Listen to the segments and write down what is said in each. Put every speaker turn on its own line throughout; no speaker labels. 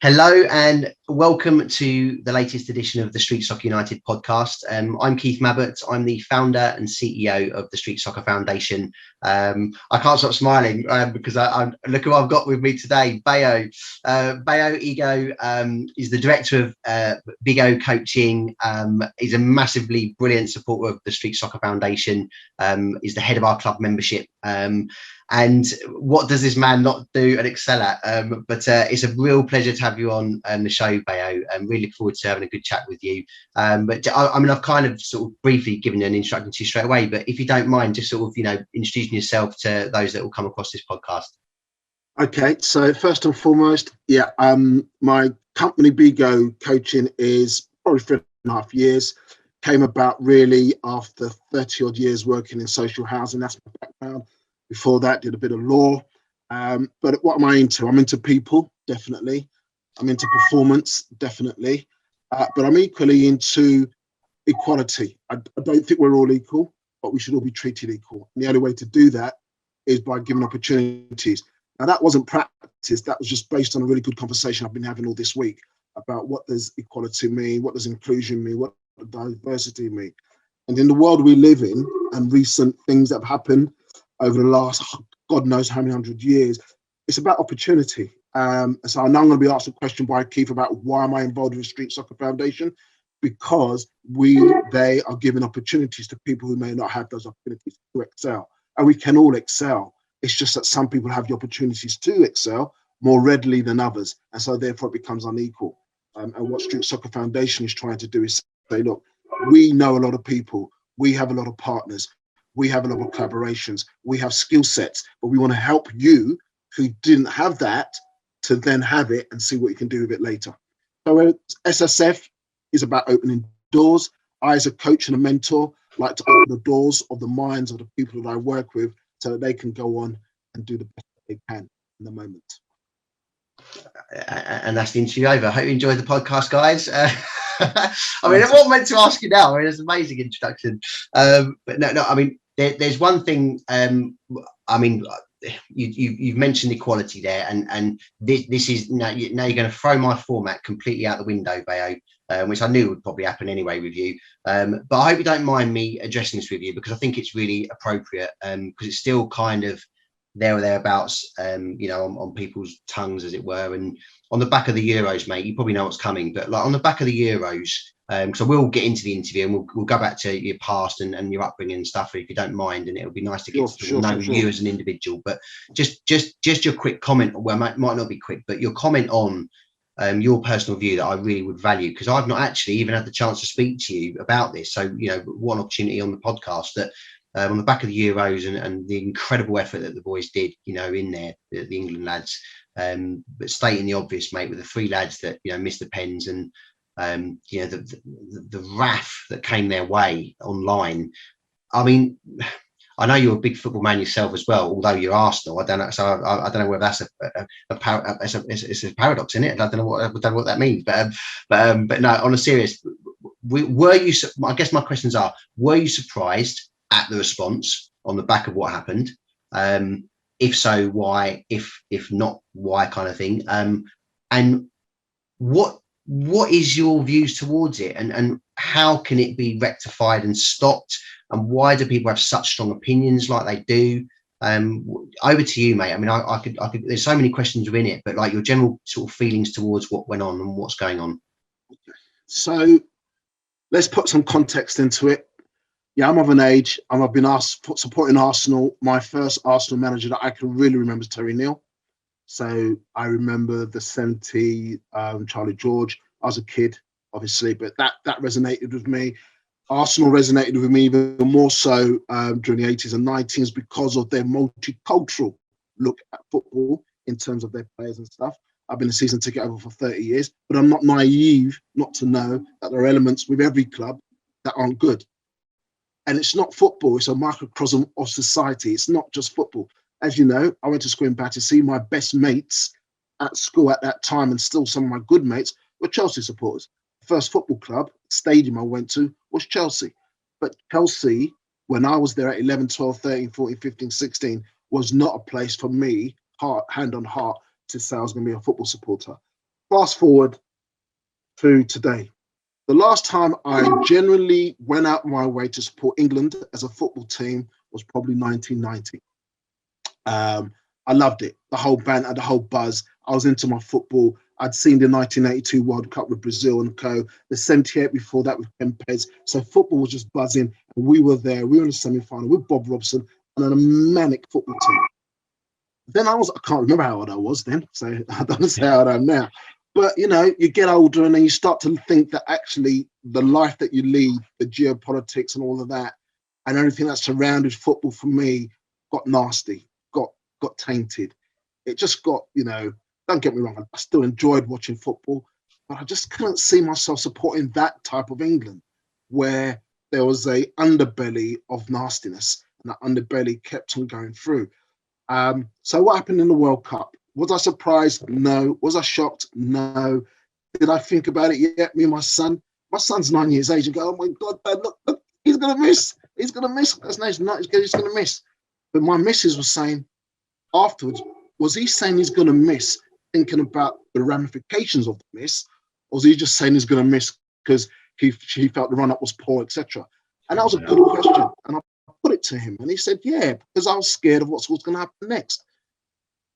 Hello and welcome to the latest edition of the Street Soccer United podcast. I'm Keith Mabbutt. I'm the founder and CEO of the Street Soccer Foundation. I can't stop smiling because I look who I've got with me today, Bayo. Bayo Igoh is the director of Igoh Coaching. He's a massively brilliant supporter of the Street Soccer Foundation. He's the head of our club membership. And what does this man not do and excel at? But it's a real pleasure to have you on the show, Bayo. I'm really looking forward to having a good chat with you. But I mean, I've kind of sort of briefly given you an introduction to you straight away, but if you don't mind, just sort of, introducing yourself to those that will come across this podcast.
Okay, so first and foremost, my company Igoh Coaching is probably 3.5 years. Came about really after 30 odd years working in social housing. That's my background. Before that, did a bit of law. But what am I into? I'm into people, definitely. I'm into performance, definitely. But I'm equally into equality. I don't think we're all equal, but we should all be treated equal. And the only way to do that is by giving opportunities. Now, that wasn't practice. That was just based on a really good conversation I've been having all this week about what does equality mean, what does inclusion mean, what does diversity mean. And in the world we live in and recent things that have happened over the last, God knows how many 100 years, it's about opportunity. So now I'm going to be asked a question by Keith about why am I involved with the Street Soccer Foundation? Because they are giving opportunities to people who may not have those opportunities to excel. And we can all excel. It's just that some people have the opportunities to excel more readily than others. And so therefore it becomes unequal. And what Street Soccer Foundation is trying to do is say, look, we know a lot of people. We have a lot of partners. We have a lot of collaborations. We have skill sets, but we want to help you who didn't have that to then have it and see what you can do with it later. So SSF is about opening doors. I, as a coach and a mentor, like to open the doors of the minds of the people that I work with so that they can go on and do the best they can in the moment.
And that's the interview over. I hope you enjoyed the podcast, guys. I mean, I wasn't meant to ask you now. I mean, it's an amazing introduction. But no, I mean, there's one thing. I mean, you've mentioned equality there, and this is now you're going to throw my format completely out the window, Bayo, which I knew would probably happen anyway with you. But I hope you don't mind me addressing this with you because I think it's really appropriate, because it's still kind of there or thereabouts, on people's tongues, as it were. And on the back of the Euros, mate, you probably know what's coming, but like on the back of the Euros, because I will get into the interview and we'll go back to your past and your upbringing and stuff, if you don't mind, and it'll be nice to get to know you as an individual. But just your quick comment, well, might not be quick, but your comment on your personal view that I really would value, because I've not actually even had the chance to speak to you about this. So, one opportunity on the podcast that on the back of the Euros and the incredible effort that the boys did, in there, the England lads, but stating the obvious, mate, with the three lads that, missed the pens and, the wrath that came their way online. I mean, I know you're a big football man yourself as well, although you're Arsenal. I don't know. So I don't know whether that's it's a paradox, isn't it? I don't know what that means. But no, on a serious, were you? I guess my questions are: were you surprised at the response on the back of what happened? If so, why? If not, why? Kind of thing. And what is your views towards it, and how can it be rectified and stopped? And why do people have such strong opinions like they do? Over to you, mate. I mean, I could. There's so many questions within it, but like your general sort of feelings towards what went on and what's going on.
So let's put some context into it. Yeah, I'm of an age. I've been supporting Arsenal. My first Arsenal manager that I can really remember is Terry Neal. So I remember the 70 Charlie George. I was a kid, obviously, but that resonated with me. Arsenal resonated with me even more so during the 80s and 90s because of their multicultural look at football in terms of their players and stuff. I've been a season ticket holder for 30 years, but I'm not naive not to know that there are elements with every club that aren't good. And it's not football, it's a microcosm of society. It's not just football. As you know, I went to school in Battersea. My best mates at school at that time, and still some of my good mates, were Chelsea supporters. The first football club, stadium I went to was Chelsea. But Chelsea, when I was there at 11, 12, 13, 14, 15, 16, was not a place for me, hand on heart, to say I was going to be a football supporter. fast forward to today. The last time I generally went out my way to support England as a football team was probably 1990. I loved it. The whole banter, the whole buzz. I was into my football. I'd seen the 1982 World Cup with Brazil and co. The 78 before that with Kempes. So football was just buzzing. And we were there. We were in the semi-final with Bob Robson and a manic football team. Then I can't remember how old I was then. So I don't say how old I am now. But, you know, you get older and then you start to think that actually the life that you lead, the geopolitics and all of that, and everything that surrounded football for me got nasty, got tainted. It just got, you know, don't get me wrong, I still enjoyed watching football, but I just couldn't see myself supporting that type of England where there was a underbelly of nastiness and that underbelly kept on going through. So what happened in the World Cup? Was I surprised? No. Was I shocked? No. Did I think about it yet? Me and my son's 9 years age and go, oh my God, Dad, look, he's going to miss. He's going to miss. That's nice. Not, he's going to miss. But my missus was saying afterwards, was he saying he's going to miss thinking about the ramifications of the miss? Or was he just saying he's going to miss because he felt the run-up was poor, etc.? And that was a good question. And I put it to him and he said, yeah, because I was scared of what's going to happen next.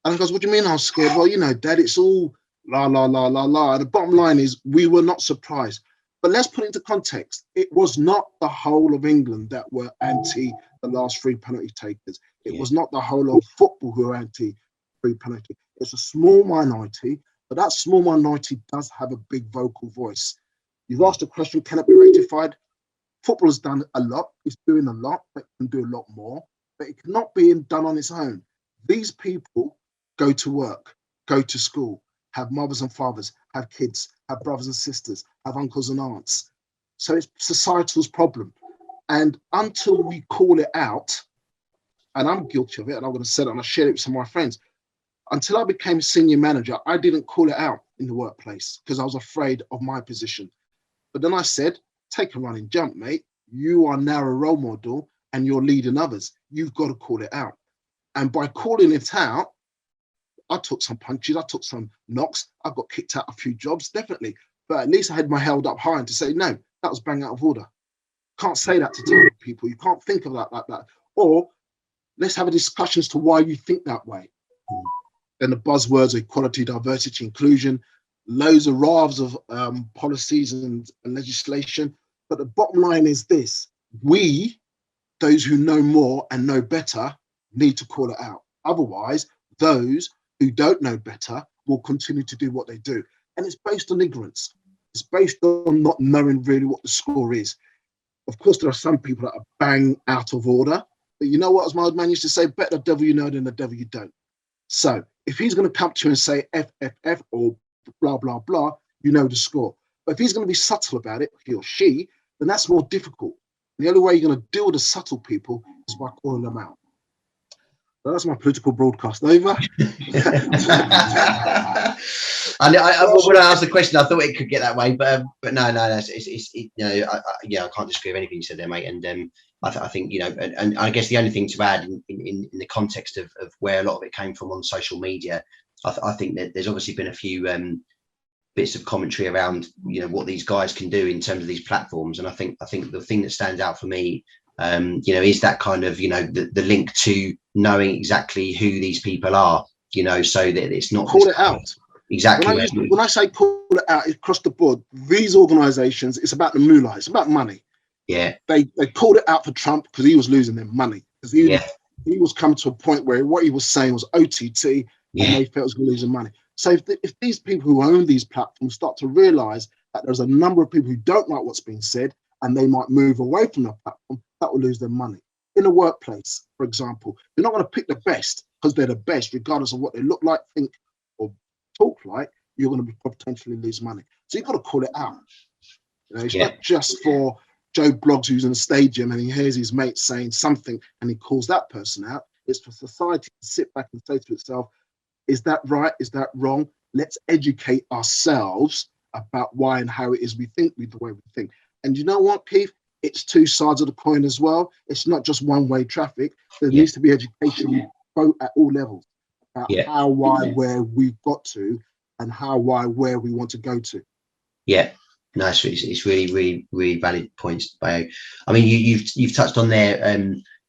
And I goes, what do you mean I was scared? Well, you know, Dad, it's all la, la, la, la, la. The bottom line is we were not surprised. But let's put it into context. It was not the whole of England that were anti the last 3 penalty takers. It was not the whole of football who were anti-3 penalty. It's a small minority, but that small minority does have a big vocal voice. You've asked a question, can it be rectified? Football has done a lot. It's doing a lot, but it can do a lot more. But it cannot be done on its own. These people go to work, go to school, have mothers and fathers, have kids, have brothers and sisters, have uncles and aunts. So it's societal's problem. And until we call it out, and I'm guilty of it, and I'm going to say it and I share it with some of my friends, until I became senior manager, I didn't call it out in the workplace because I was afraid of my position. But then I said, take a running jump, mate. You are now a role model and you're leading others. You've got to call it out. And by calling it out, I took some punches, I took some knocks, I got kicked out a few jobs, definitely. But at least I had my held up high and to say, no, that was bang out of order. Can't say that to tell people. You can't think of that like that. Or let's have a discussion as to why you think that way. Then the buzzwords are equality, diversity, inclusion, loads of rafts of policies and legislation. But the bottom line is this: we, those who know more and know better, need to call it out. Otherwise, those who don't know better will continue to do what they do. And it's based on ignorance. It's based on not knowing really what the score is. Of course, there are some people that are bang out of order. But you know what, as my old man used to say, better the devil you know than the devil you don't. So if he's going to come to you and say F, F, F, or blah, blah, blah, you know the score. But if he's going to be subtle about it, he or she, then that's more difficult. The only way you're going to deal with the subtle people is by calling them out. So that's my political broadcast over.
And when I asked the question, I thought it could get that way, but no, it's you know, I can't disagree with anything you said there, mate. And I think, you know, and I guess the only thing to add in the context of where a lot of it came from on social media, I think that there's obviously been a few bits of commentary around, you know, what these guys can do in terms of these platforms. And I think the thing that stands out for me, you know, is that kind of, you know, the link to knowing exactly who these people are, you know, so that it's not
call it out.
Exactly.
When I say call it out, across the board, these organizations, it's about the moolah, it's about money.
Yeah.
They called it out for Trump because he was losing their money. Because he was coming to a point where what he was saying was OTT, and they felt it was going to lose their money. So if these people who own these platforms start to realize that there's a number of people who don't like what's being said, and they might move away from the platform, that will lose their money. In a workplace, for example, you're not going to pick the best because they're the best, regardless of what they look like, think, or talk like. You're going to potentially lose money. So you've got to call it out. You know, it's not just for Joe Bloggs who's in a stadium and he hears his mate saying something and he calls that person out. It's for society to sit back and say to itself, is that right? Is that wrong? Let's educate ourselves about why and how it is we think the way we think. And you know what, Keith? It's two sides of the coin as well. It's not just one-way traffic. There needs to be education both at all levels about how, why, where we've got to and how, why, where we want to go to.
Yeah, no, it's really, really, really valid points, Bayo. I mean, you've touched on there,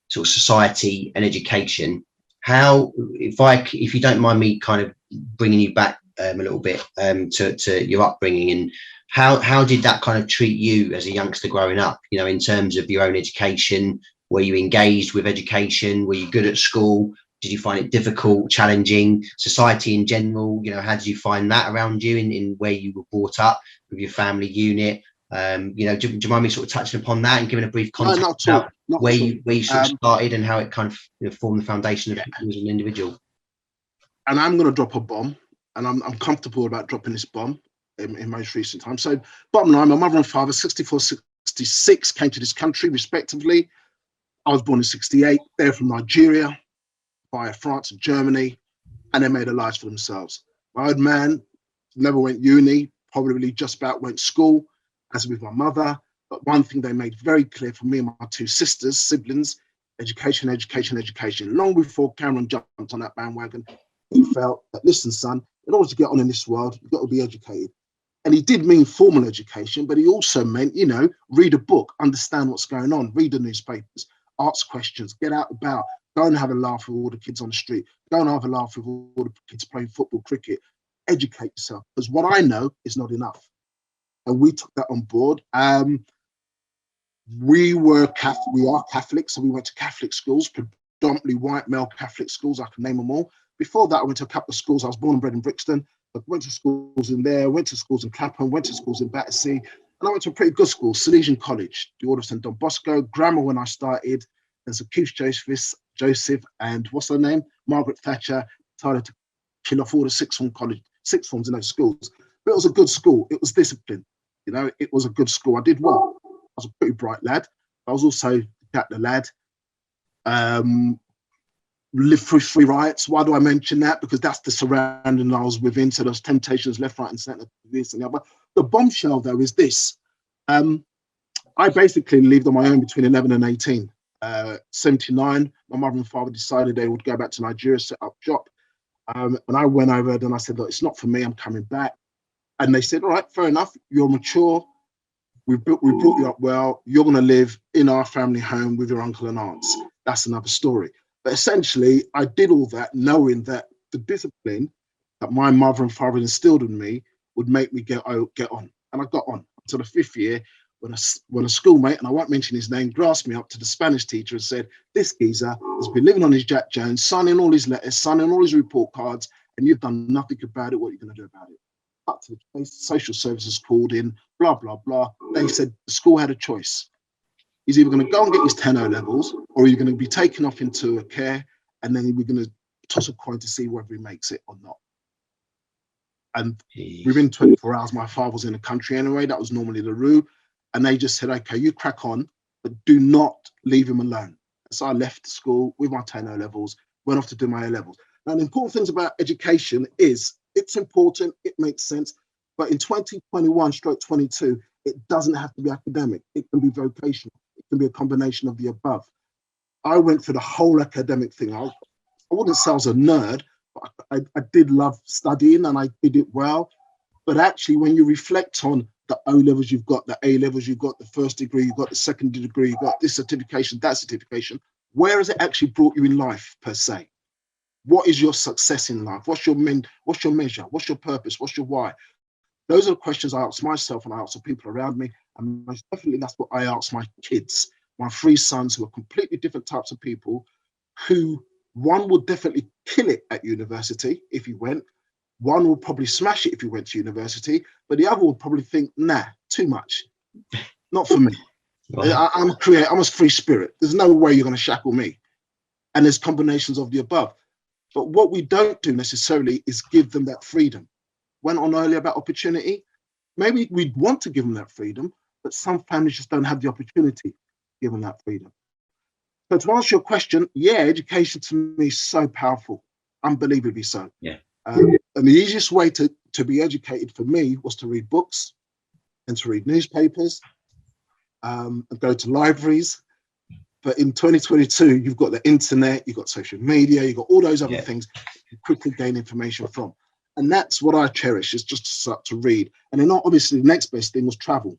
sort of society and education. How, if you don't mind me kind of bringing you back a little bit to your upbringing, and how did that kind of treat you as a youngster growing up? You know, in terms of your own education, were you engaged with education? Were you good at school? Did you find it difficult, challenging? Society in general, you know, how did you find that around you in where you were brought up with your family unit? You know, do you mind me sort of touching upon that and giving a brief
No,
context
not at all.
about
Not
where
at all.
you sort of started and how it kind of, you know, formed the foundation of you as an individual?
And I'm going to drop a bomb, and I'm comfortable about dropping this bomb in most recent times. So, bottom line, my mother and father, 64, 66, came to this country respectively. I was born in 68. They're from Nigeria, via France and Germany, and they made a life for themselves. My old man never went uni, probably just about went school, as with my mother. But one thing they made very clear for me and my two sisters, siblings, education, education, education. Long before Cameron jumped on that bandwagon, he felt that, listen, son, in order to get on in this world, you've got to be educated. And he did mean formal education, but he also meant, you know, read a book, understand what's going on, read the newspapers, ask questions, get out about, go and have a laugh with all the kids on the street, go and have a laugh with all the kids playing football, cricket, educate yourself. Because what I know is not enough. And we took that on board. We are Catholic, so we went to Catholic schools, predominantly white male Catholic schools. I can name them all. Before that, I went to a couple of schools. I was born and bred in Brixton, but went to schools in there, went to schools in Clapham, went to schools in Battersea, and I went to a pretty good school, Salesian College, the Order of St. Don Bosco, grammar when I started. There's a Keith Joseph, and what's her name? Margaret Thatcher decided to kill off all the sixth forms in those schools. But it was a good school. It was disciplined. You know, it was a good school. I did well. I was a pretty bright lad. I was also the lad. Lived through 3 riots. Why do I mention that? Because that's the surrounding I was within. So there's temptations left, right, and centre, this and the other. The bombshell, though, is this. I basically lived on my own between 11 and 18. 79, my mother and father decided they would go back to Nigeria, set up shop. And I went over and I said, look, it's not for me, I'm coming back. And they said, all right, fair enough, you're mature. We brought you up well. You're going to live in our family home with your uncle and aunts. That's another story. But essentially, I did all that knowing that the discipline that my mother and father instilled in me would make me get on. And I got on until the 5th year when a schoolmate, and I won't mention his name, grasped me up to the Spanish teacher and said, this geezer has been living on his Jack Jones, signing all his letters, signing all his report cards, and you've done nothing about it. What are you going to do about it? Up to the place, social services called in, blah, blah, blah. They said the school had a choice. He's either going to go and get his 10 O-levels, or you're going to be taken off into a care, and then we're going to toss a coin to see whether he makes it or not. And within 24 hours, my father was in the country anyway. That was normally the rule. And they just said, okay, you crack on, but do not leave him alone. So I left the school with my 10 O-levels, went off to do my O-levels. Now, the important things about education is it's important, it makes sense, but in 2021/22, it doesn't have to be academic. It can be vocational. It can be a combination of the above. I went through the whole academic thing. I wouldn't say I was a nerd, but I did love studying and I did it well. But actually, when you reflect on the O-levels you've got, the A-levels you've got, the first degree, you've got the second degree, you've got this certification, that certification, where has it actually brought you in life, per se? What is your success in life? What's your measure? What's your purpose? What's your why? Those are the questions I ask myself and I ask the people around me. And most definitely that's what I ask my kids, my 3 sons who are completely different types of people, who one would definitely kill it at university if he went. One will probably smash it if he went to university, but the other would probably think, nah, too much. Not for me. Wow. I'm a free spirit. There's no way you're going to shackle me. And there's combinations of the above. But what we don't do necessarily is give them that freedom. Went on earlier about opportunity. Maybe we'd want to give them that freedom, but some families just don't have the opportunity to give them that freedom. So to answer your question, yeah, education to me is so powerful, unbelievably so.
Yeah.
And the easiest way to be educated for me was to read books and to read newspapers and go to libraries. But in 2022, you've got the internet, you've got social media, you've got all those other things you quickly gain information from. And that's what I cherish, is just to start to read. And then obviously the next best thing was travel,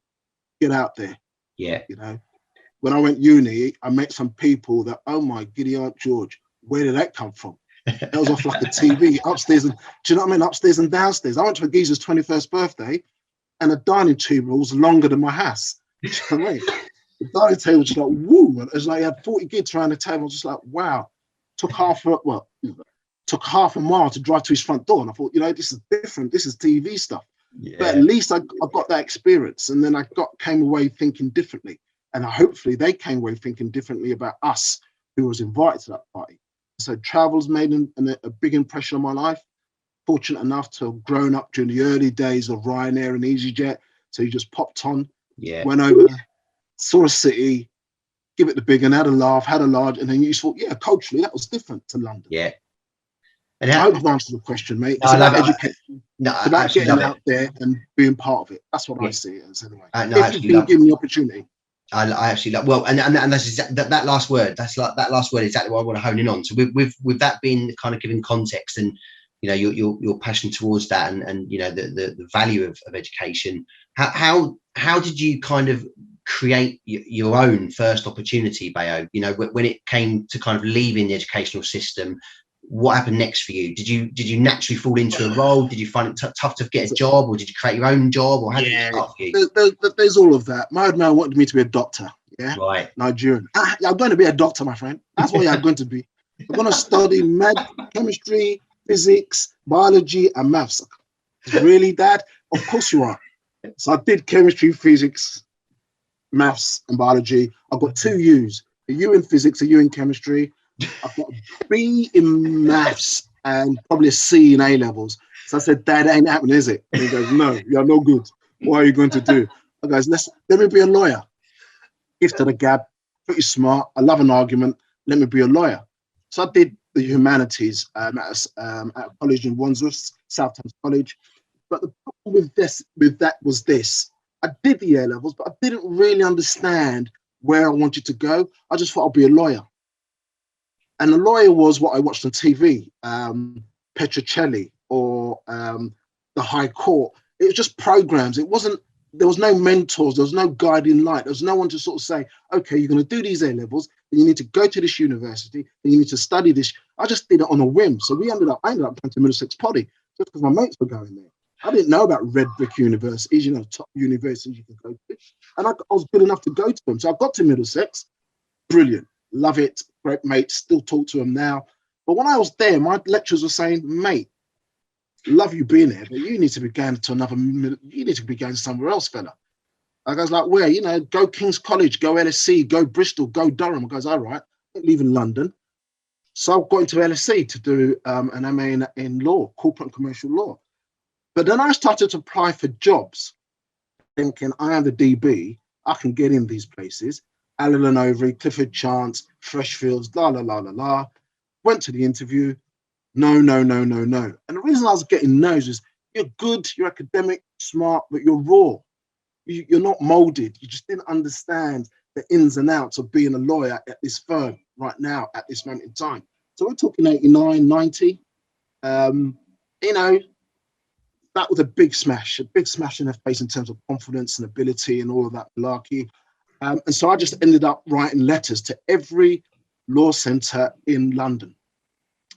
get out there.
Yeah.
You know, when I went uni, I met some people that, oh my giddy Aunt George, where did that come from? That was off like a TV upstairs. And do you know what I mean? Upstairs and downstairs. I went to a geezer's 21st birthday and the dining table was longer than my house. Do you know what I mean? The dining table was just like, woo. And it was like, I had 40 kids around the table. I was just like, wow. Took half a mile to drive to his front door. And I thought, you know, this is different. This is TV stuff.
Yeah.
But at least I got that experience. And then I came away thinking differently. And hopefully they came away thinking differently about us who was invited to that party. So travel's made a big impression on my life. Fortunate enough to have grown up during the early days of Ryanair and EasyJet. So you just popped on, went over, saw a city, give it the big and had a laugh, had a large, and then you thought, yeah, culturally that was different to London.
Yeah.
And I hope I've answered the question, mate. It's
No,
about education.
No,
it's about getting out there and being part of it. That's what I see it as, anyway.
If
you've been given the opportunity.
I actually love, well, and that's that last word. That's like that last word is exactly what I want to hone in on. So with that being kind of giving context, and you know your passion towards that, and you know the value of education. How did you kind of create your own first opportunity, Bayo? You know, when it came to kind of leaving the educational system, what happened next for you? Did you naturally fall into a role? Did you find it tough to get a job, or did you create your own job, or how did it start for you?
There's all of that. My old man wanted me to be a doctor. Yeah,
right.
Nigerian. I'm going to be a doctor, my friend. That's what I'm going to be. I'm going to study chemistry, physics, biology, and maths. Really, Dad? Of course you are. So I did chemistry, physics, maths, and biology. I've got 2 U's: a U in physics, a U in chemistry. I've got a B in maths and probably a C in A levels. So I said, Dad, that ain't happening, is it? And he goes, no, you're no good. What are you going to do? I goes, let me be a lawyer. Gift of the gab, pretty smart. I love an argument. Let me be a lawyer. So I did the humanities at a college in Wandsworth, South Thames College. But the problem with that was this. I did the A levels, but I didn't really understand where I wanted to go. I just thought I'd be a lawyer. And the lawyer was what I watched on TV, Petrocelli or the High Court. It was just programs. There was no mentors. There was no guiding light. There was no one to sort of say, okay, you're going to do these A levels, and you need to go to this university, and you need to study this. I just did it on a whim. So I ended up going to Middlesex Poly just because my mates were going there. I didn't know about red brick universities, you know, top universities you can go to. And I was good enough to go to them. So I got to Middlesex. Brilliant. Love it. Great mates. Still talk to them now. But when I was there, my lecturers were saying, mate, love you being here, but you need to be going to you need to be going somewhere else, fella. I goes, like, where? You know, go King's College, go LSE, go Bristol, go Durham. I goes, all right, I'm leaving London. So I got into LSE to do an MA in law, corporate and commercial law. But then I started to apply for jobs, thinking I am the DB, I can get in these places. Allen and Overy, Clifford Chance, Freshfields, la, la, la, la, la. Went to the interview. No, no, no, no, no. And the reason I was getting no's is you're good, you're academic, smart, but you're raw. You're not molded. You just didn't understand the ins and outs of being a lawyer at this firm right now, at this moment in time. So we're talking 89, 90. You know, that was a big smash in their face in terms of confidence and ability and all of that malarkey. And so I just ended up writing letters to every law centre in London.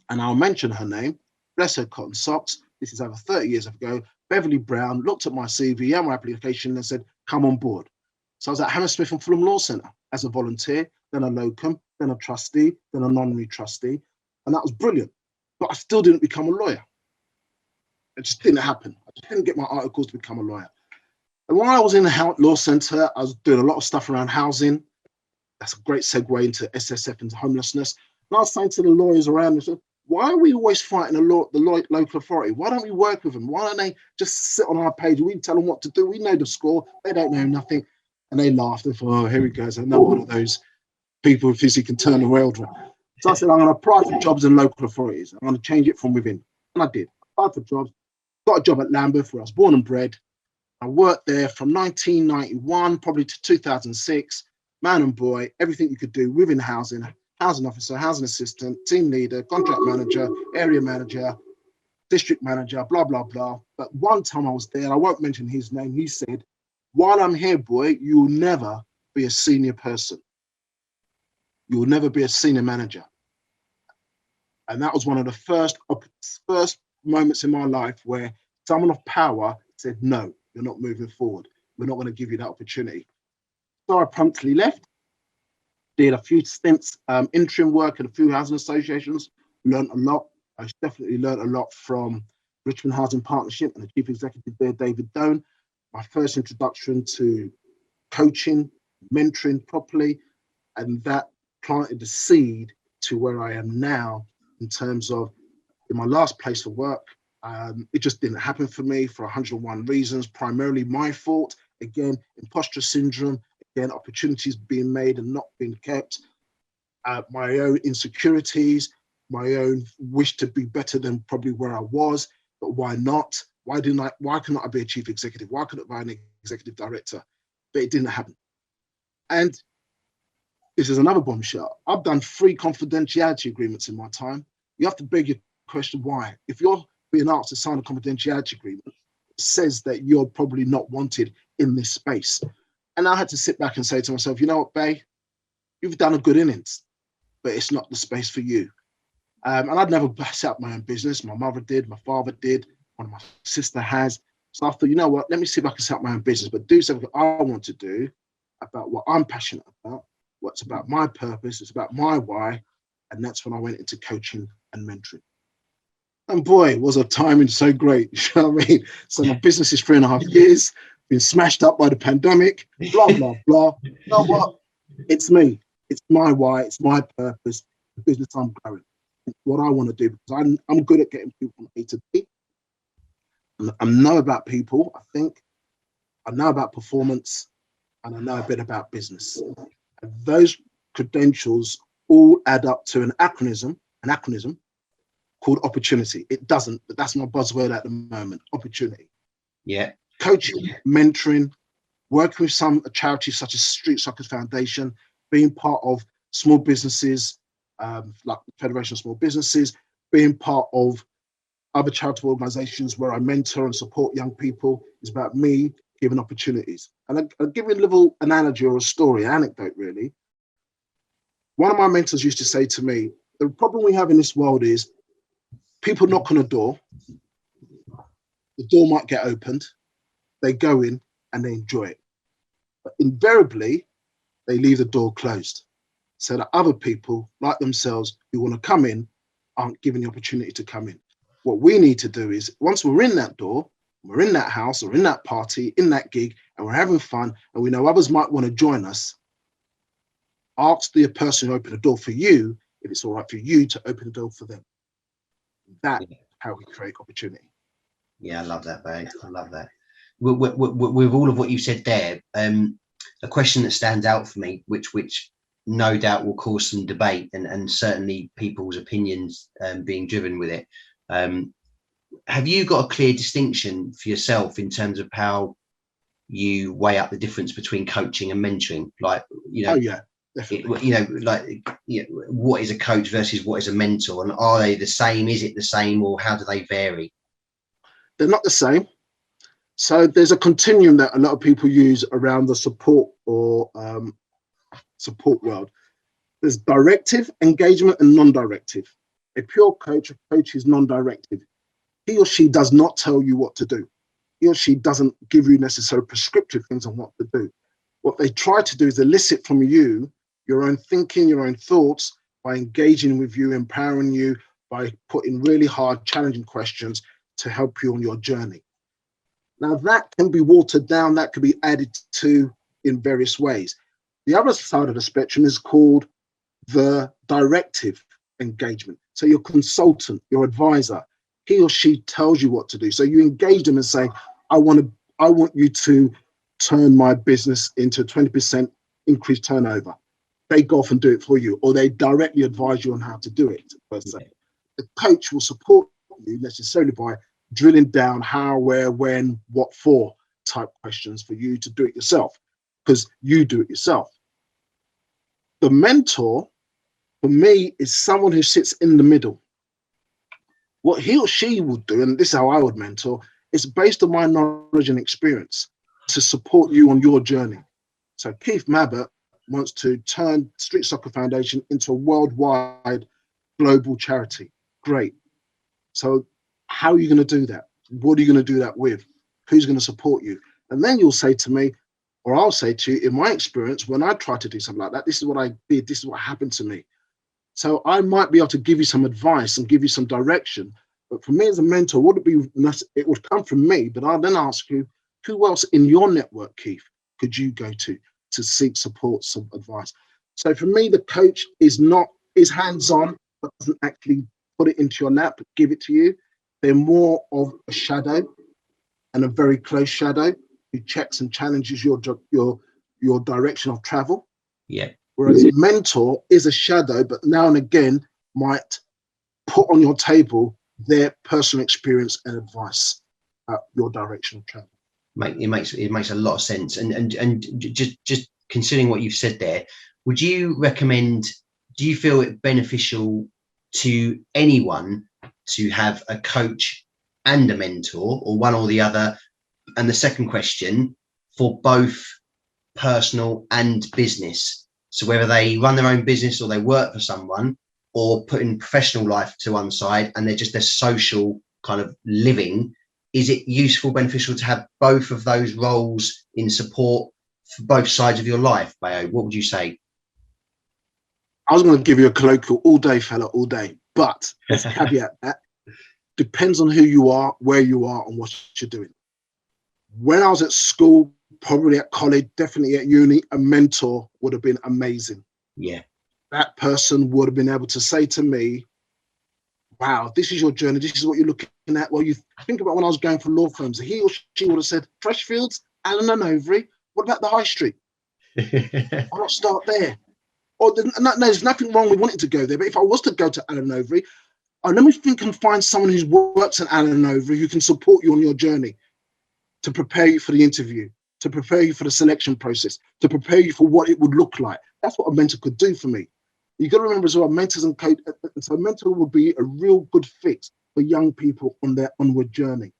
And I'll mention her name, bless her cotton socks. This is over 30 years ago. Beverly Brown looked at my CV and my application and said, come on board. So I was at Hammersmith and Fulham Law Centre as a volunteer, then a locum, then a trustee, then an honorary trustee. And that was brilliant. But I still didn't become a lawyer. It just didn't happen. I just didn't get my articles to become a lawyer. And while I was in the law centre, I was doing a lot of stuff around housing. That's a great segue into SSF and homelessness. And I was saying to the lawyers around me, why are we always fighting the local authority? Why don't we work with them? Why don't they just sit on our page? We tell them what to do. We know the score. They don't know nothing. And they laughed and thought, oh, here he goes. Another one of those people who thinks he can turn the world around. So I said, I'm going to apply for jobs in local authorities. I'm going to change it from within. And I did. Applied for jobs. Got a job at Lambeth, where I was born and bred. I worked there from 1991 probably to 2006. Man and boy, everything you could do within housing officer, housing assistant, team leader, contract manager, area manager, district manager, blah, blah, blah. But one time I was there, and I won't mention his name, he said, while I'm here, boy, you will never be a senior person. You will never be a senior manager. And that was one of the first moments in my life where someone of power said, no, you're not moving forward. We're not going to give you that opportunity. So I promptly left, did a few stints, interim work at a few housing associations, learned a lot. I definitely learned a lot from Richmond Housing Partnership and the chief executive there, David Doan. My first introduction to coaching, mentoring properly, and that planted the seed to where I am now in terms of in my last place of work. It just didn't happen for me for 101 reasons, primarily my fault. Again, imposter syndrome, again, opportunities being made and not being kept, my own insecurities, my own wish to be better than probably where I was, but why not? Why couldn't I be a chief executive? Why couldn't I be an executive director? But it didn't happen. And this is another bombshell. I've done 3 confidentiality agreements in my time. You have to beg your question, why? If you're being asked to sign a confidentiality agreement, it says that you're probably not wanted in this space. And I had to sit back and say to myself, you know what, Bay, you've done a good innings, but it's not the space for you. And I'd never set up my own business. My mother did, my father did, one of my sister has. So I thought, you know what, let me see if I can set up my own business, but do something I want to do about what I'm passionate about, what's about my purpose, it's about my why. And that's when I went into coaching and mentoring. And boy, was a timing so great. You know what I mean? So my business is 3.5 years, been smashed up by the pandemic, blah, blah, blah. You know what? It's me. It's my why. It's my purpose. The business I'm growing. It's what I want to do because I'm good at getting people from A to B. I know about people, I think. I know about performance, and I know a bit about business. And those credentials all add up to an acronym called opportunity. It doesn't, but that's my buzzword at the moment, opportunity.
Yeah.
Coaching, mentoring, working with some charities such as Street Soccer Foundation, being part of small businesses, like the Federation of Small Businesses, being part of other charitable organizations where I mentor and support young people is about me giving opportunities. And I'll give you a little analogy or a story, an anecdote really. One of my mentors used to say to me, the problem we have in this world is people knock on a door, the door might get opened, they go in and they enjoy it. But invariably, they leave the door closed. So that other people like themselves who want to come in aren't given the opportunity to come in. What we need to do is once we're in that door, we're in that house or in that party, in that gig, and we're having fun, and we know others might want to join us, ask the person who opened the door for you if it's all right for you to open the door for them. That's how we create opportunity.
Yeah, I love that, Bayo. I love that. With all of what you said there, a question that stands out for me, which no doubt will cause some debate and certainly people's opinions being driven with it. Have you got a clear distinction for yourself in terms of how you weigh up the difference between coaching and mentoring? Like, you know,
oh yeah, definitely.
What is a coach versus what is a mentor, and are they the same? Is it the same, or how do they vary?
They're not the same. So there's a continuum that a lot of people use around the support or support world. There's directive engagement and non-directive. A pure coach, is non-directive. He or she does not tell you what to do. He or she doesn't give you necessarily prescriptive things on what to do. What they try to do is elicit from you your own thinking, your own thoughts, by engaging with you, empowering you, by putting really hard, challenging questions to help you on your journey. Now that can be watered down, that can be added to in various ways. The other side of the spectrum is called the directive engagement. So your consultant, your advisor, he or she tells you what to do. So you engage them and say, I want you to turn my business into 20% increased turnover. They go off and do it for you, or they directly advise you on how to do it, per se. The coach will support you necessarily by drilling down how, where, when, what for type questions for you to do it yourself, because you do it yourself. The mentor, for me, is someone who sits in the middle. What he or she would do, and this is how I would mentor, is based on my knowledge and experience to support you on your journey. So Keith Mabbutt wants to turn Street Soccer Foundation into a worldwide global charity. Great. So how are you going to do that? What are you going to do that with? Who's going to support you? And then you'll say to me, or I'll say to you, in my experience, when I try to do something like that, this is what I did, this is what happened to me. So I might be able to give you some advice and give you some direction. But for me as a mentor, it would come from me, but I'll then ask you, who else in your network, Keith, could you go to seek support, some advice? So for me, the coach is hands-on, but doesn't actually put it into your lap, give it to you. They're more of a shadow, and a very close shadow, who checks and challenges your direction of travel.
Yeah.
Whereas a mentor is a shadow, but now and again might put on your table their personal experience and advice about your direction of travel.
It makes a lot of sense. And just considering what you've said there, would you recommend? Do you feel it beneficial to anyone to have a coach and a mentor, or one or the other? And the second question, for both personal and business. So whether they run their own business or they work for someone, or putting professional life to one side and they're just their social kind of living, is it useful, beneficial to have both of those roles in support for both sides of your life, Bayo? What would you say?
I was going to give you a colloquial all day, fella, all day. But let's caveat that. Depends on who you are, where you are, and what you're doing. When I was at school, probably at college, definitely at uni, a mentor would have been amazing.
Yeah.
That person would have been able to say to me, wow, this is your journey. This is what you're looking at. Well, you think about when I was going for law firms, he or she would have said, Freshfields, Allen and Overy, what about the High Street? Why not start there? Or there's nothing wrong with wanting to go there. But if I was to go to Allen and Overy, let me think and find someone who works at Allen and Overy who can support you on your journey, to prepare you for the interview, to prepare you for the selection process, to prepare you for what it would look like. That's what a mentor could do for me. You got to remember as well, mentors and coach. So a mentor would be a real good fit for young people on their onward journey.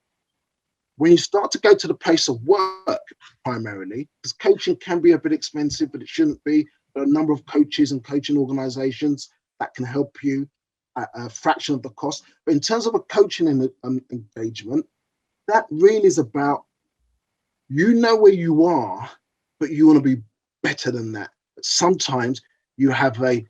When you start to go to the place of work, primarily, because coaching can be a bit expensive, but it shouldn't be. There are a number of coaches and coaching organizations that can help you at a fraction of the cost. But in terms of a coaching engagement, that really is about, you know where you are, but you want to be better than that. But sometimes you have a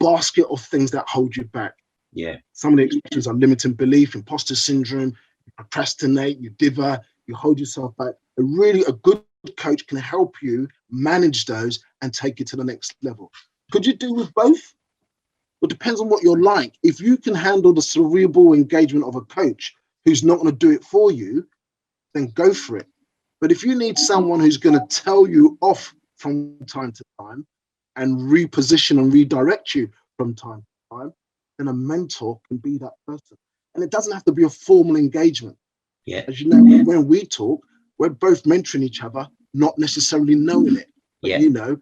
basket of things that hold you back.
Yeah.
Some of the expressions are limiting belief, imposter syndrome, you procrastinate, you diver, you hold yourself back. A good coach can help you manage those and take it to the next level. Could you do with both? It depends on what you're like. If you can handle the cerebral engagement of a coach who's not going to do it for you, then go for it. But if you need someone who's going to tell you off from time to time and reposition and redirect you from time to time, then a mentor can be that person. And it doesn't have to be a formal engagement.
Yeah.
As you know, when we talk, we're both mentoring each other, not necessarily knowing it. But
Yeah.
you know,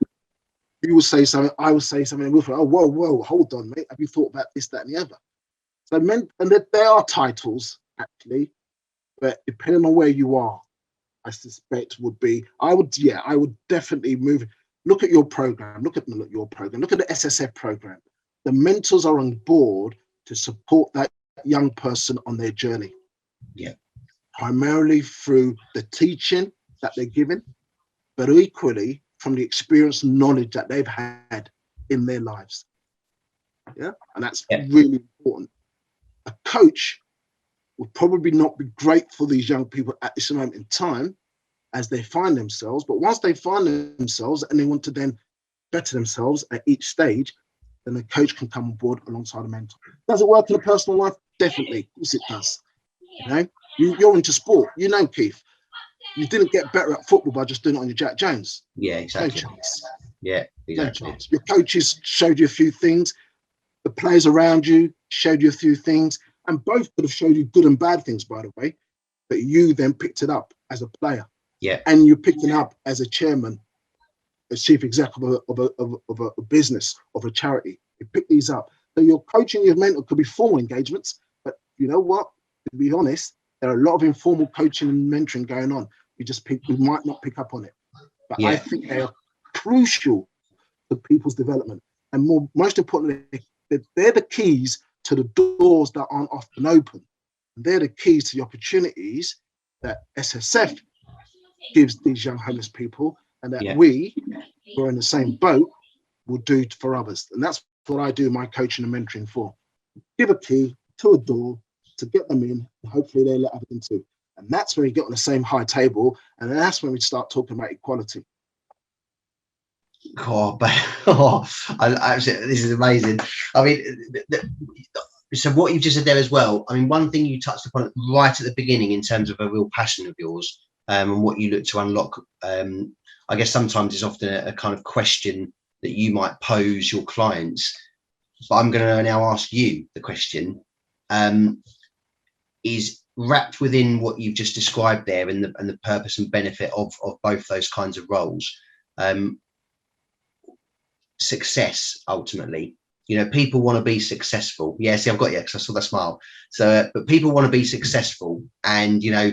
you will say something, I will say something, and we'll say, oh, whoa, hold on, mate. Have you thought about this, that, and the other? So there are titles, actually, but depending on where you are, I suspect I would definitely look at your program, look at the SSF program. The mentors are on board to support that young person on their journey.
Yeah.
Primarily through the teaching that they're given, but equally from the experience and knowledge that they've had in their lives. Yeah. And that's really important. A coach would probably not be great for these young people at this moment in time as they find themselves, but once they find themselves and they want to then better themselves at each stage, then the coach can come on board alongside a mentor. Does it work in a personal life? Definitely. Of course it does. You know, you're into sport. You know, Keith, you didn't get better at football by just doing it on your Jack Jones.
Yeah, exactly.
No chance.
Yeah, exactly.
No chance. Your coaches showed you a few things. The players around you showed you a few things, and both could have showed you good and bad things, by the way. But you then picked it up as a player.
Yeah.
And you picked it up as a chairman, a chief executive of a business, of a charity. You pick these up. So your coaching, your mentor could be formal engagements, but you know what? To be honest, there are a lot of informal coaching and mentoring going on. We might not pick up on it, but I think they are crucial to people's development, and most importantly, they're the keys to the doors that aren't often open. They're the keys to the opportunities that SSF gives these young homeless people, and that we, who are in the same boat, will do for others. And that's what I do my coaching and mentoring for. Give a key to a door to get them in, and hopefully they let others in too. And that's when we get on the same high table, and that's when we start talking about equality.
Oh, but this is amazing. I mean, so what you've just said there as well. I mean, one thing you touched upon right at the beginning in terms of a real passion of yours, and what you look to unlock. I guess sometimes it's often a kind of question that you might pose your clients, but I'm going to now ask you the question. Is wrapped within what you've just described there, and the purpose and benefit of both those kinds of roles. Success, ultimately, you know, people want to be successful. Yeah, see, I've got you because I saw that smile. So, but people want to be successful, and you know,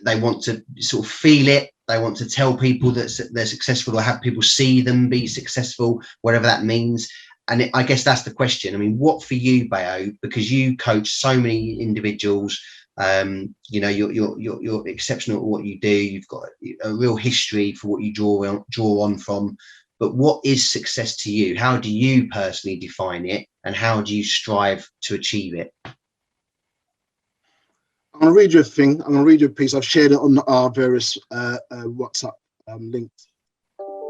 they want to sort of feel it. They want to tell people that they're successful, or have people see them be successful, whatever that means. And I guess that's the question. I mean, what for you, Bayo? Because you coach so many individuals. You know, you're exceptional at what you do. You've got a real history for what you draw on from. But what is success to you? How do you personally define it, and how do you strive to achieve it?
I'm going to read you a thing. I'm going to read you a piece. I've shared it on our various WhatsApp links.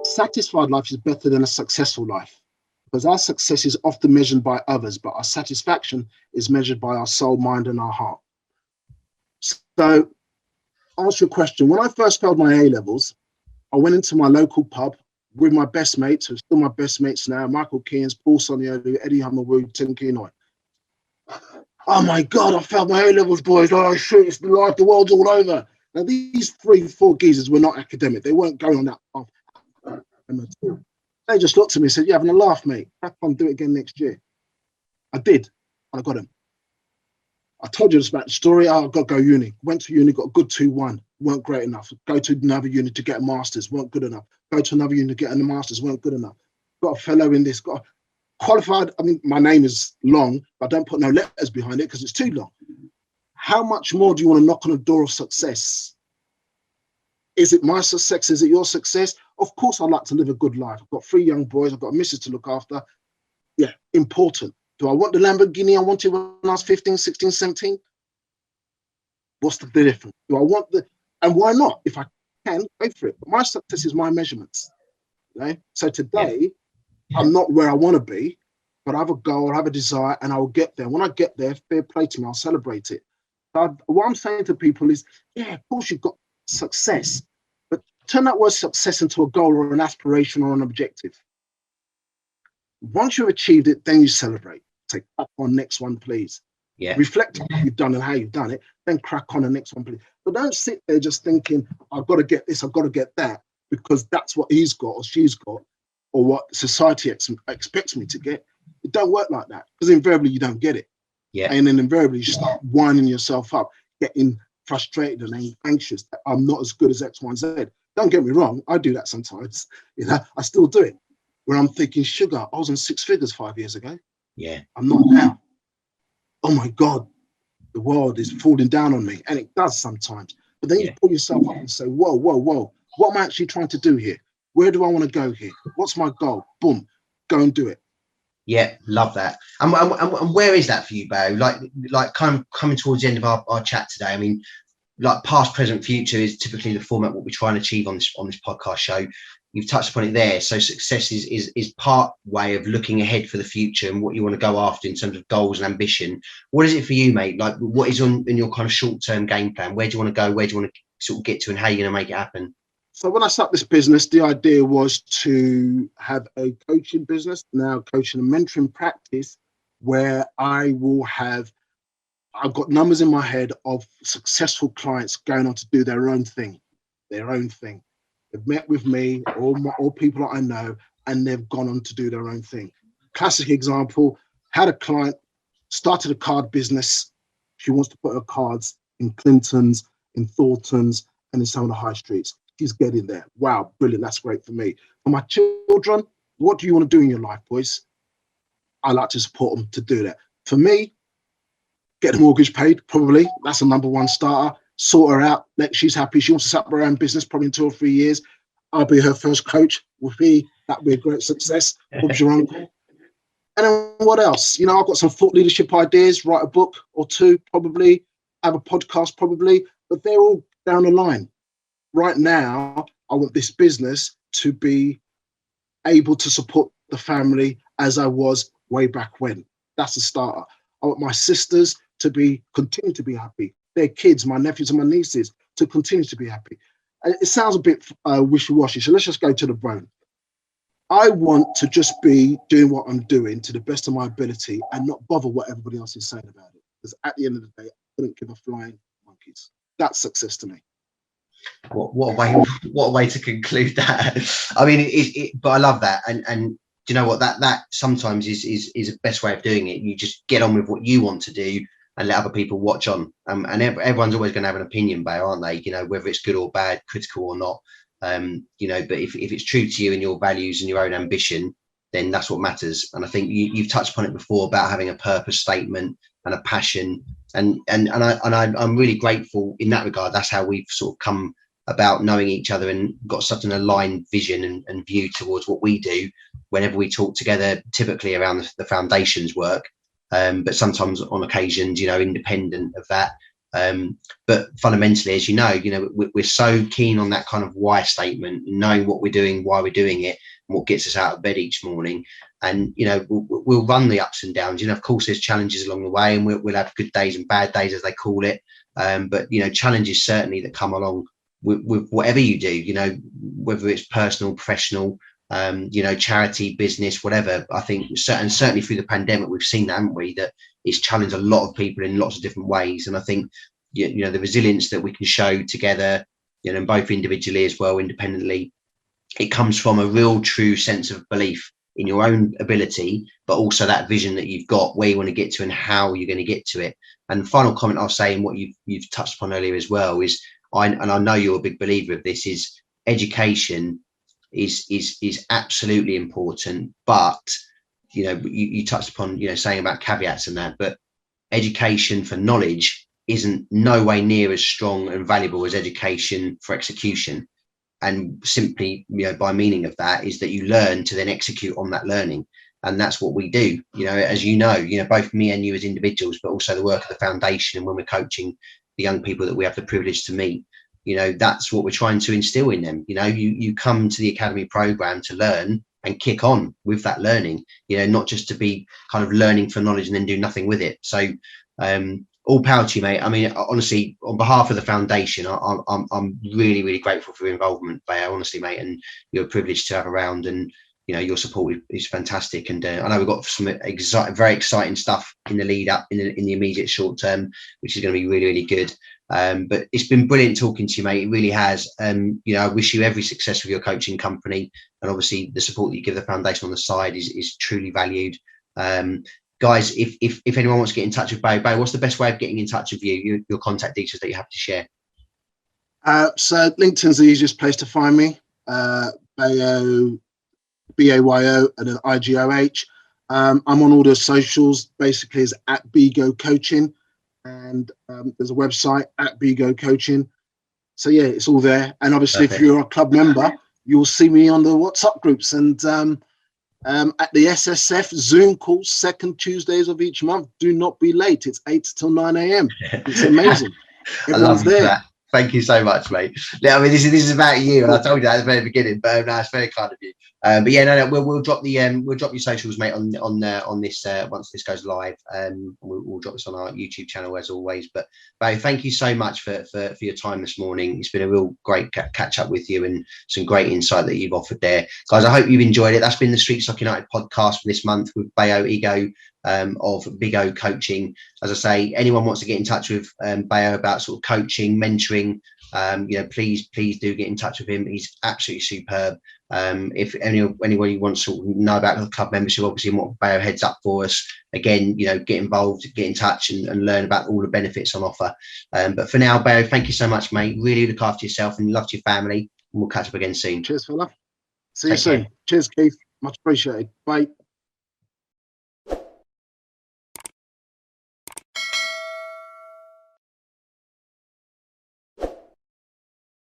Satisfied life is better than a successful life, because our success is often measured by others, but our satisfaction is measured by our soul, mind, and our heart. So, answer your question. When I first failed my A-levels, I went into my local pub with my best mates, who are still my best mates now, Michael Keynes, Paul Soniolu, Eddie Hammerwood, Tim Kenoy. Oh my God, I failed my A-levels, boys. Oh shit, it's the life, the world's all over. Now, these 3-4 geezers were not academic. They weren't going on that path. They just looked at me and said, "You're having a laugh, mate. Crack on, do it again next year." I did. I got him. I told you this about the story. Oh, I've got to go uni. Went to uni, got a good 2-1. Weren't great enough. Go to another uni to get a master's. Weren't good enough. Go to another uni to get a master's. Weren't good enough. Got a fellow in this. Got qualified. I mean, my name is long, but I don't put no letters behind it because it's too long. How much more do you want to knock on the door of success? Is it my success? Is it your success? Of course, I'd like to live a good life. I've got 3 young boys. I've got a missus to look after. Yeah, important. Do I want the Lamborghini I wanted when I was 15, 16, 17? What's the difference? Do I want the, and why not? If I can, go for it. But my success is my measurements. Okay? So today, I'm not where I want to be, but I have a goal, I have a desire, and I will get there. When I get there, fair play to me, I'll celebrate it. So what I'm saying to people is, yeah, of course you've got success, but turn that word success into a goal or an aspiration or an objective. Once you've achieved it, then you celebrate. Say, crack on, next one, please.
Yeah.
Reflect on what you've done and how you've done it, then crack on the next one, please. But don't sit there just thinking, I've got to get this, I've got to get that, because that's what he's got or she's got, or what society expects me to get. It don't work like that, because invariably you don't get it.
Yeah.
And then invariably you start winding yourself up, getting frustrated and anxious that I'm not as good as X, Y, and Z. Don't get me wrong, I do that sometimes. You know, I still do it. Where I'm thinking, sugar, I was in 6 figures 5 years ago.
Yeah.
I'm not now. Oh my God, the world is falling down on me. And it does sometimes. But then you pull yourself up and say, whoa, whoa, whoa. What am I actually trying to do here? Where do I want to go here? What's my goal? Boom, go and do it.
Yeah, love that. And where is that for you, Bayo? Like kind of coming towards the end of our chat today. I mean, like past, present, future is typically the format what we try and achieve on this podcast show. You've touched upon it there. So success is part way of looking ahead for the future and what you want to go after in terms of goals and ambition. What is it for you, mate? Like, what is in your kind of short-term game plan? Where do you want to go? Where do you want to sort of get to, and how are you going to make it happen?
So when I started this business, the idea was to have a coaching business, now coaching and mentoring practice, where I've got numbers in my head of successful clients going on to do their own thing. They've met with me or people that I know, and they've gone on to do their own thing. Classic example, had a client, started a card business, She wants to put her cards in Clinton's, in Thornton's, and in some of the high streets. She's getting there. Wow, brilliant. That's great for me. For my children, what do you want to do in your life, boys? I like to support them to do that. For me, get the mortgage paid, probably. That's a number one starter. Sort her out. She's happy. She wants to set up her own business probably in 2 or 3 years. I'll be her first coach. That'd be a great success. Bob's your uncle. And then what else? I've got some thought leadership ideas, write a book or two, probably, have a podcast, probably, but they're all down the line. Right now, I want this business to be able to support the family as I was way back when. That's a starter. I want my sisters to continue to be happy. Their kids, my nephews and my nieces, to continue to be happy. It sounds a bit wishy-washy, so let's just go to the bone. I want to just be doing what I'm doing to the best of my ability and not bother what everybody else is saying about it. Because at the end of the day, I couldn't give a flying monkeys. That's success to me.
What a way to conclude that. I mean, but I love that, and do you know what, that sometimes is the best way of doing it. You just get on with what you want to do and let other people watch on. And everyone's always going to have an opinion, Bayo, aren't they? Whether it's good or bad, critical or not. But if it's true to you and your values and your own ambition, then that's what matters. And I think you've touched upon it before about having a purpose statement and a passion. And I'm really grateful in that regard. That's how we've sort of come about knowing each other and got such an aligned vision and view towards what we do whenever we talk together, typically around the foundations work, but sometimes on occasions, independent of that. But fundamentally, as we're so keen on that kind of why statement, knowing what we're doing, why we're doing it, and what gets us out of bed each morning. And we'll run the ups and downs. Of course, there's challenges along the way, and we'll have good days and bad days, as they call it. But challenges certainly that come along with whatever you do. Whether it's personal, professional, charity, business, whatever. I think certainly through the pandemic, we've seen that, haven't we? That it's challenged a lot of people in lots of different ways. And I think the resilience that we can show together, and both individually as well, independently, it comes from a real true sense of belief in your own ability, but also that vision that you've got, where you want to get to and how you're going to get to it. And the final comment I'll say, and what you've touched upon earlier as well, is I know you're a big believer of this, is education is absolutely important. But you touched upon saying about caveats and that, but education for knowledge isn't no way near as strong and valuable as education for execution. And simply, by meaning of that is that you learn to then execute on that learning. And that's what we do, as both me and you as individuals, but also the work of the foundation. And when we're coaching the young people that we have the privilege to meet, that's what we're trying to instill in them. You come to the academy program to learn and kick on with that learning, not just to be kind of learning for knowledge and then do nothing with it. So all power to you, mate. I mean, honestly, on behalf of the foundation, I'm really, really grateful for your involvement, Bayo, honestly, mate. And you're a privilege to have around, and your support is fantastic. And I know we've got some very exciting stuff in the lead up in the immediate short term, which is going to be really, really good. But it's been brilliant talking to you, mate. It really has. I wish you every success with your coaching company, and obviously the support that you give the foundation on the side is truly valued. Guys, if anyone wants to get in touch with Bayo, what's the best way of getting in touch with you? Your contact details that you have to share.
So LinkedIn's the easiest place to find me. Bayo, Bayo, and then Igoh. I'm on all the socials. Basically, is at Igoh Coaching, and there's a website at Igoh Coaching. So yeah, it's all there. And obviously, Perfect. If you're a club member, you'll see me on the WhatsApp groups and at the SSF Zoom calls, second Tuesdays of each month. Do not be late. It's 8 till 9 a.m. It's amazing. Everyone's there.
That. Thank you so much, mate. I mean, this is about you, and I told you that at the very beginning. But no, it's very kind of you. But yeah, no, we'll drop your socials, mate, on this once this goes live. We'll drop this on our YouTube channel as always. But Bayo, thank you so much for your time this morning. It's been a real great catch up with you, and some great insight that you've offered there, guys. I hope you've enjoyed it. That's been the Street Stock United podcast for this month with Bayo Igoh of Igoh Coaching. As I say, anyone wants to get in touch with Bayo about sort of coaching, mentoring, please do get in touch with him. He's absolutely superb. If anybody wants to know about the club membership, obviously, and what Bayo heads up for us, again, get involved, get in touch, and learn about all the benefits on offer. But for now, Bayo, thank you so much, mate. Really look after yourself and love to your family. And we'll catch up again soon.
Cheers, fella. See you soon. Cheers, Keith. Much appreciated. Bye.